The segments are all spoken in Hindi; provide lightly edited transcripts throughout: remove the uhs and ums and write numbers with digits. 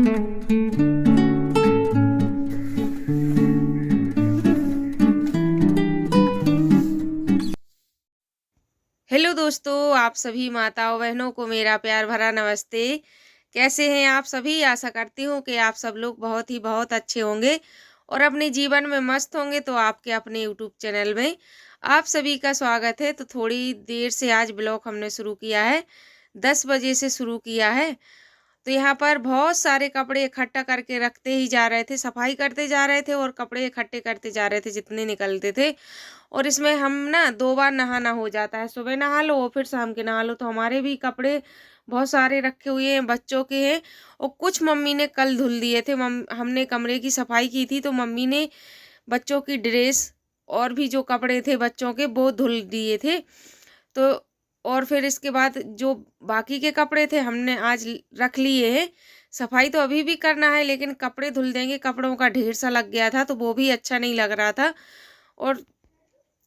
हेलो दोस्तों, आप सभी माताओं बहनों को मेरा प्यार भरा नमस्ते। कैसे हैं आप सभी? आशा करती हूँ कि आप सब लोग बहुत अच्छे होंगे और अपने जीवन में मस्त होंगे। तो आपके अपने यूट्यूब चैनल में आप सभी का स्वागत है। तो थोड़ी देर से आज ब्लॉग हमने शुरू किया है, 10 बजे से शुरू किया है। तो यहाँ पर बहुत सारे कपड़े इकट्ठा करके रखते ही जा रहे थे, सफाई करते जा रहे थे और कपड़े इकट्ठे करते जा रहे थे जितने निकलते थे। और इसमें हम ना 2 बार नहाना हो जाता है, सुबह नहा लो और फिर शाम के नहा लो। तो हमारे भी कपड़े बहुत सारे रखे हुए हैं, बच्चों के हैं और कुछ मम्मी ने कल धुल दिए थे। हमने कमरे की सफाई की थी तो मम्मी ने बच्चों की ड्रेस और भी जो कपड़े थे बच्चों के वो धुल दिए थे। तो और फिर इसके बाद जो बाकी के कपड़े थे हमने आज रख लिए हैं। सफाई तो अभी भी करना है लेकिन कपड़े धुल देंगे, कपड़ों का ढेर सा लग गया था तो वो भी अच्छा नहीं लग रहा था। और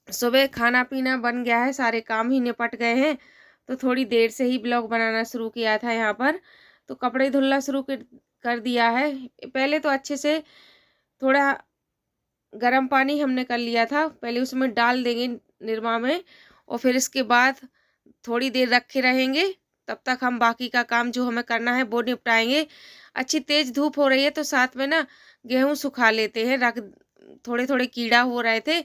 सुबह खाना पीना बन गया है, सारे काम ही निपट गए हैं। तो थोड़ी देर से ही ब्लॉग बनाना शुरू किया था यहाँ पर। तो कपड़े धुलना शुरू कर दिया है। पहले तो अच्छे से थोड़ा गर्म पानी हमने कर लिया था, पहले उसमें डाल देंगे निरमा में और फिर इसके बाद थोड़ी देर रखे रहेंगे। तब तक हम बाकी का काम जो हमें करना है वो निपटाएंगे। अच्छी तेज धूप हो रही है तो साथ में ना गेहूं सुखा लेते हैं, रख थोड़े थोड़े कीड़ा हो रहे थे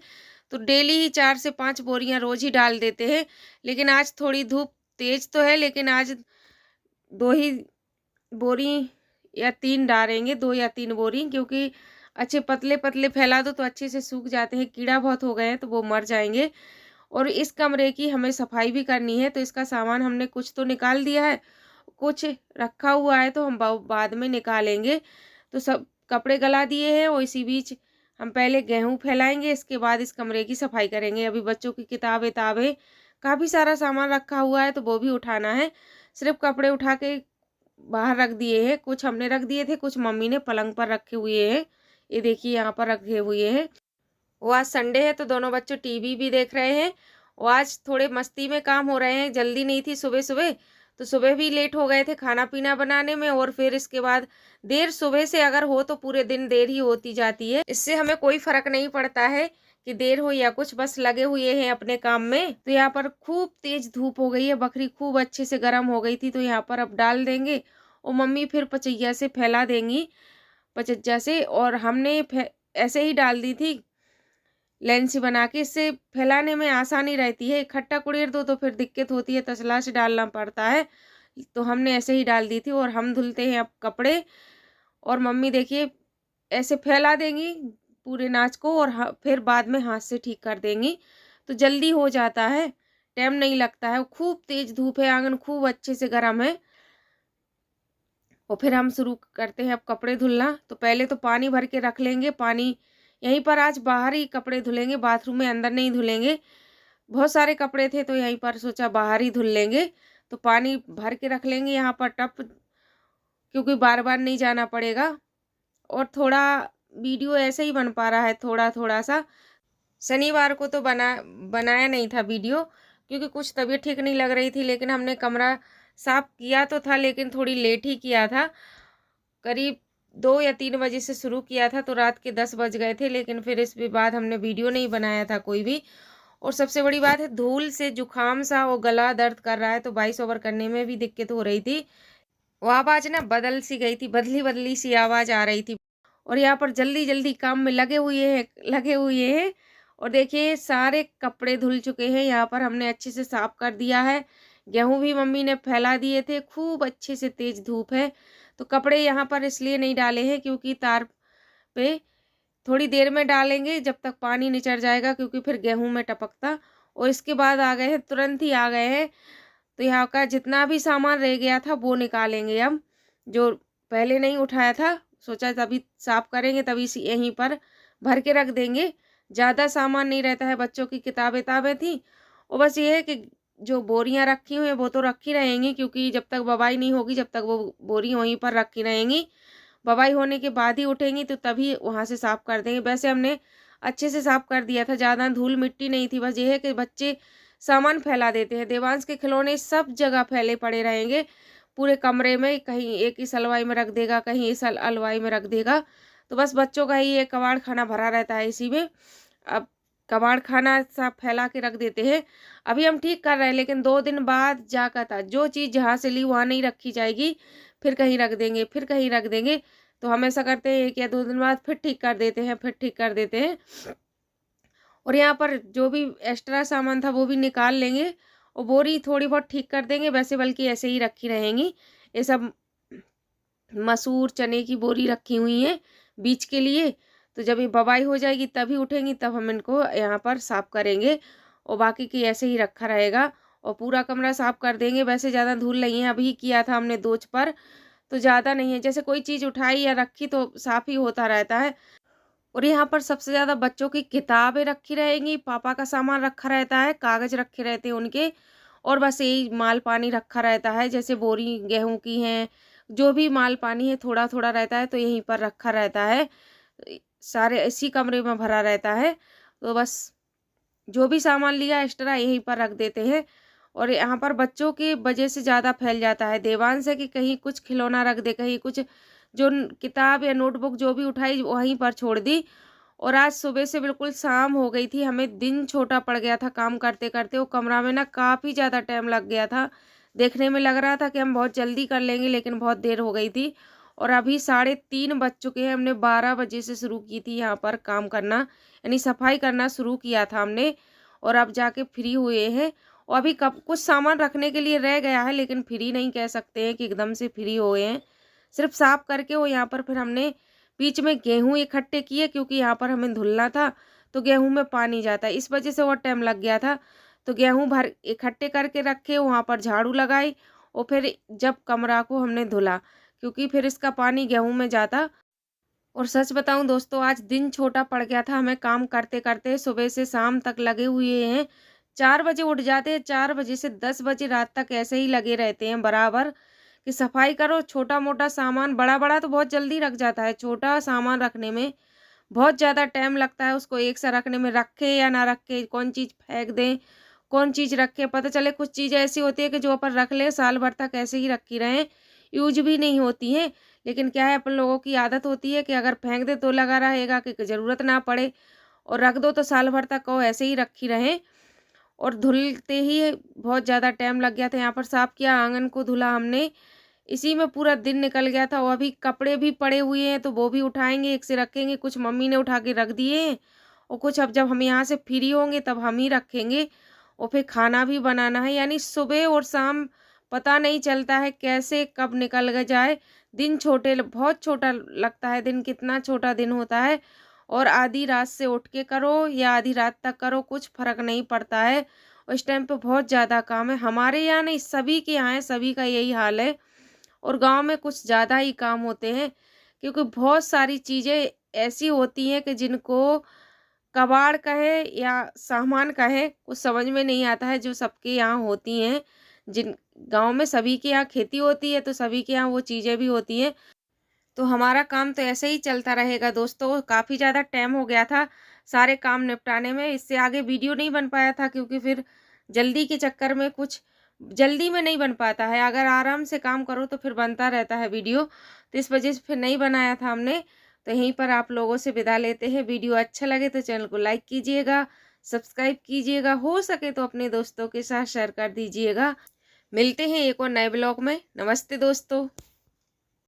तो डेली ही 4 से 5 बोरियां रोज ही डाल देते हैं। लेकिन आज थोड़ी धूप तेज तो है लेकिन आज 2 ही बोरी या 3 डालेंगे, 2 या 3 बोरी, क्योंकि अच्छे पतले पतले फैला दो तो अच्छे से सूख जाते हैं। कीड़ा बहुत हो गए हैं तो वो मर जाएंगे। और इस कमरे की हमें सफाई भी करनी है तो इसका सामान हमने कुछ तो निकाल दिया है, कुछ रखा हुआ है तो हम बाद में निकालेंगे। तो सब कपड़े गला दिए हैं और इसी बीच हम पहले गेहूं फैलाएंगे, इसके बाद इस कमरे की सफाई करेंगे। अभी बच्चों की किताबें ताबें काफ़ी सारा सामान रखा हुआ है तो वो भी उठाना है। सिर्फ कपड़े उठा के बाहर रख दिए हैं, कुछ हमने रख दिए थे, कुछ मम्मी ने पलंग पर रखे हुए हैं। ये देखिए यहाँ पर रखे हुए हैं। वो आज संडे है तो दोनों बच्चे टीवी भी देख रहे हैं और आज थोड़े मस्ती में काम हो रहे हैं। जल्दी नहीं थी सुबह सुबह तो सुबह भी लेट हो गए थे खाना पीना बनाने में और फिर इसके बाद देर सुबह से अगर हो तो पूरे दिन देर ही होती जाती है। इससे हमें कोई फर्क नहीं पड़ता है कि देर हो या कुछ, बस लगे हुए हैं अपने काम में। तो यहाँ पर खूब तेज धूप हो गई है, बकरी खूब अच्छे से गर्म हो गई थी तो यहाँ पर अब डाल देंगे और मम्मी फिर पचैया से फैला देंगी, पचज्जा से। और हमने ऐसे ही डाल दी थी लेंस बना के, इससे फैलाने में आसानी रहती है। इकट्ठा कुड़ेर दो तो फिर दिक्कत होती है, तसला से डालना पड़ता है। तो हमने ऐसे ही डाल दी थी और हम धुलते हैं अब कपड़े। और मम्मी देखिए ऐसे फैला देंगी पूरे नाच को और फिर बाद में हाथ से ठीक कर देंगी तो जल्दी हो जाता है, टाइम नहीं लगता है। खूब तेज धूप है, आंगन खूब अच्छे से गर्म है। और फिर हम शुरू करते हैं अब कपड़े धुलना। तो पहले तो पानी भर के रख लेंगे, पानी यहीं पर आज बाहर ही कपड़े धुलेंगे, बाथरूम में अंदर नहीं धुलेंगे। बहुत सारे कपड़े थे तो यहीं पर सोचा बाहर ही धुल लेंगे। तो पानी भर के रख लेंगे यहाँ पर टप, क्योंकि बार बार नहीं जाना पड़ेगा। और थोड़ा वीडियो ऐसे ही बन पा रहा है थोड़ा थोड़ा सा। शनिवार को तो बनाया नहीं था वीडियो क्योंकि कुछ तबीयत ठीक नहीं लग रही थी। लेकिन हमने कमरा साफ किया तो था लेकिन थोड़ी लेट ही किया था, करीब 2 या 3 बजे से शुरू किया था तो रात के 10 बज गए थे। लेकिन फिर इसके बाद हमने वीडियो नहीं बनाया था कोई भी। और सबसे बड़ी बात है धूल से जुकाम सा और गला दर्द कर रहा है तो वॉइस ओवर करने में भी दिक्कत हो रही थी। वो आवाज़ ना बदल सी गई थी, बदली बदली सी आवाज़ आ रही थी। और यहाँ पर जल्दी जल्दी काम में लगे हुए हैं। और देखिए सारे कपड़े धुल चुके हैं, यहाँ पर हमने अच्छे से साफ कर दिया है। गेहूं भी मम्मी ने फैला दिए थे, खूब अच्छे से तेज धूप है। तो कपड़े यहाँ पर इसलिए नहीं डाले हैं क्योंकि तार पे थोड़ी देर में डालेंगे जब तक पानी निचर जाएगा, क्योंकि फिर गेहूं में टपकता। और इसके बाद आ गए हैं, तुरंत ही आ गए हैं। तो यहाँ का जितना भी सामान रह गया था वो निकालेंगे हम, जो पहले नहीं उठाया था। सोचा तभी साफ करेंगे, तभी यहीं पर भर के रख देंगे। ज़्यादा सामान नहीं रहता है, बच्चों की किताबें ताबें थी और बस ये है कि जो बोरियां रखी हुई हैं वो तो रखी रहेंगी, क्योंकि जब तक बवाई नहीं होगी जब तक वो बोरी वहीं पर रखी रहेंगी। बवाई होने के बाद ही उठेंगी तो तभी वहाँ से साफ कर देंगे। वैसे हमने अच्छे से साफ कर दिया था, ज़्यादा धूल मिट्टी नहीं थी। बस ये है कि बच्चे सामान फैला देते हैं, देवांश के खिलौने सब जगह फैले पड़े रहेंगे, पूरे कमरे में कहीं एक इस अलमारी में रख देगा, कहीं इस अलमारी में रख देगा। तो बस बच्चों का ही ये कबाड़ खाना भरा रहता है इसी में। अब कबाड़ खाना सब फैला के रख देते हैं। अभी हम ठीक कर रहे हैं, लेकिन 2 दिन बाद जाकर था जो चीज़ जहाँ से ली वहाँ नहीं रखी जाएगी, फिर कहीं रख देंगे, फिर कहीं रख देंगे। तो हम ऐसा करते हैं 1 या 2 दिन बाद फिर ठीक कर देते हैं, फिर ठीक कर देते हैं। और यहाँ पर जो भी एक्स्ट्रा सामान था वो भी निकाल लेंगे और बोरी थोड़ी बहुत ठीक कर देंगे, वैसे बल्कि ऐसे ही रखी रहेंगी। ये सब मसूर चने की बोरी रखी हुई है बीज के लिए, तो जब ये बबाई हो जाएगी तभी उठेंगी, तब हम इनको यहाँ पर साफ़ करेंगे और बाकी की ऐसे ही रखा रहेगा और पूरा कमरा साफ़ कर देंगे। वैसे ज़्यादा धूल नहीं है, अभी किया था हमने दोच पर, तो ज़्यादा नहीं है। जैसे कोई चीज़ उठाई या रखी तो साफ़ ही होता रहता है। और यहाँ पर सबसे ज़्यादा बच्चों की किताबें रखी रहेंगी, पापा का सामान रखा रहता है, कागज़ रखे रहते हैं उनके, और बस यही माल पानी रखा रहता है। जैसे बोरी गेहूँ की हैं, जो भी माल पानी है थोड़ा-थोड़ा रहता है तो यहीं पर रखा रहता है। सारे इसी कमरे में भरा रहता है। तो बस जो भी सामान लिया एक्स्ट्रा यहीं पर रख देते हैं। और यहाँ पर बच्चों की वजह से ज़्यादा फैल जाता है। देवांश है कि कहीं कुछ खिलौना रख दे, कहीं कुछ जो किताब या नोटबुक जो भी उठाई वहीं पर छोड़ दी। और आज सुबह से बिल्कुल शाम हो गई थी, हमें दिन छोटा पड़ गया था काम करते करते। वो कमरा में ना काफ़ी ज़्यादा टाइम लग गया था। देखने में लग रहा था कि हम बहुत जल्दी कर लेंगे, लेकिन बहुत देर हो गई थी। और अभी 3:30 बज चुके हैं। हमने 12 बजे से शुरू की थी यहाँ पर काम करना, यानी सफाई करना शुरू किया था हमने, और अब जाके फ्री हुए हैं। और अभी कब कुछ सामान रखने के लिए रह गया है, लेकिन फ्री नहीं कह सकते हैं कि एकदम से फ्री हो गए हैं। सिर्फ साफ करके वो यहाँ पर फिर हमने बीच में गेहूँ इकट्ठे किए, क्योंकि यहाँ पर हमें धुलना था तो गेहूँ में पानी जाता है, इस वजह से और टाइम लग गया था। तो गेहूँ भर इकट्ठे करके रखे, वहाँ पर झाड़ू लगाई और फिर जब कमरा को हमने धुला, क्योंकि फिर इसका पानी गेहूँ में जाता। और सच बताऊं दोस्तों, आज दिन छोटा पड़ गया था, हमें काम करते करते सुबह से शाम तक लगे हुए हैं। 4 बजे उठ जाते हैं, 4 बजे से 10 बजे रात तक ऐसे ही लगे रहते हैं बराबर कि सफाई करो। छोटा मोटा सामान, बड़ा बड़ा तो बहुत जल्दी रख जाता है, छोटा सामान रखने में बहुत ज़्यादा टाइम लगता है। उसको एक सा रखने में, रखे या ना रखे, कौन चीज़ फेंक दें, कौन चीज़ रखे, पता चले कुछ चीज़ें ऐसी होती है कि जो अपन रख लें साल भर तक ऐसे ही रखी रहें, यूज भी नहीं होती हैं। लेकिन क्या है, अपन लोगों की आदत होती है कि अगर फेंक दे तो लगा रहेगा कि ज़रूरत ना पड़े, और रख दो तो साल भर तक वो ऐसे ही रखी रहें। और धुलते ही बहुत ज़्यादा टाइम लग गया था। यहाँ पर साफ़ किया, आंगन को धुला हमने, इसी में पूरा दिन निकल गया था। और अभी कपड़े भी पड़े हुए हैं तो वो भी उठाएंगे, एक से रखेंगे। कुछ मम्मी ने उठा के रख दिए हैं और कुछ अब जब हम यहाँ से फ्री होंगे तब हम ही रखेंगे। और फिर खाना भी बनाना है, यानी सुबह और शाम पता नहीं चलता है कैसे कब निकल जाए। दिन छोटे, बहुत छोटा लगता है दिन, कितना छोटा दिन होता है। और आधी रात से उठ के करो या आधी रात तक करो, कुछ फ़र्क नहीं पड़ता है। उस टाइम पे बहुत ज़्यादा काम है, हमारे यहाँ नहीं, सभी के यहाँ है, सभी का यही हाल है। और गांव में कुछ ज़्यादा ही काम होते हैं, क्योंकि बहुत सारी चीज़ें ऐसी होती हैं कि जिनको कबाड़ कहे या सामान कहे कुछ समझ में नहीं आता है, जो सबके यहाँ होती हैं। जिन गांव में सभी के यहाँ खेती होती है तो सभी के यहाँ वो चीज़ें भी होती हैं। तो हमारा काम तो ऐसे ही चलता रहेगा दोस्तों। काफ़ी ज़्यादा टाइम हो गया था सारे काम निपटाने में, इससे आगे वीडियो नहीं बन पाया था, क्योंकि फिर जल्दी के चक्कर में कुछ जल्दी में नहीं बन पाता है। अगर आराम से काम करो तो फिर बनता रहता है वीडियो, तो इस वजह से फिर नहीं बनाया था हमने। तो यहीं पर आप लोगों से विदा लेते हैं। वीडियो अच्छा लगे तो चैनल को लाइक कीजिएगा, सब्सक्राइब कीजिएगा, हो सके तो अपने दोस्तों के साथ शेयर कर दीजिएगा। मिलते हैं एक और नए ब्लॉग में। नमस्ते दोस्तों।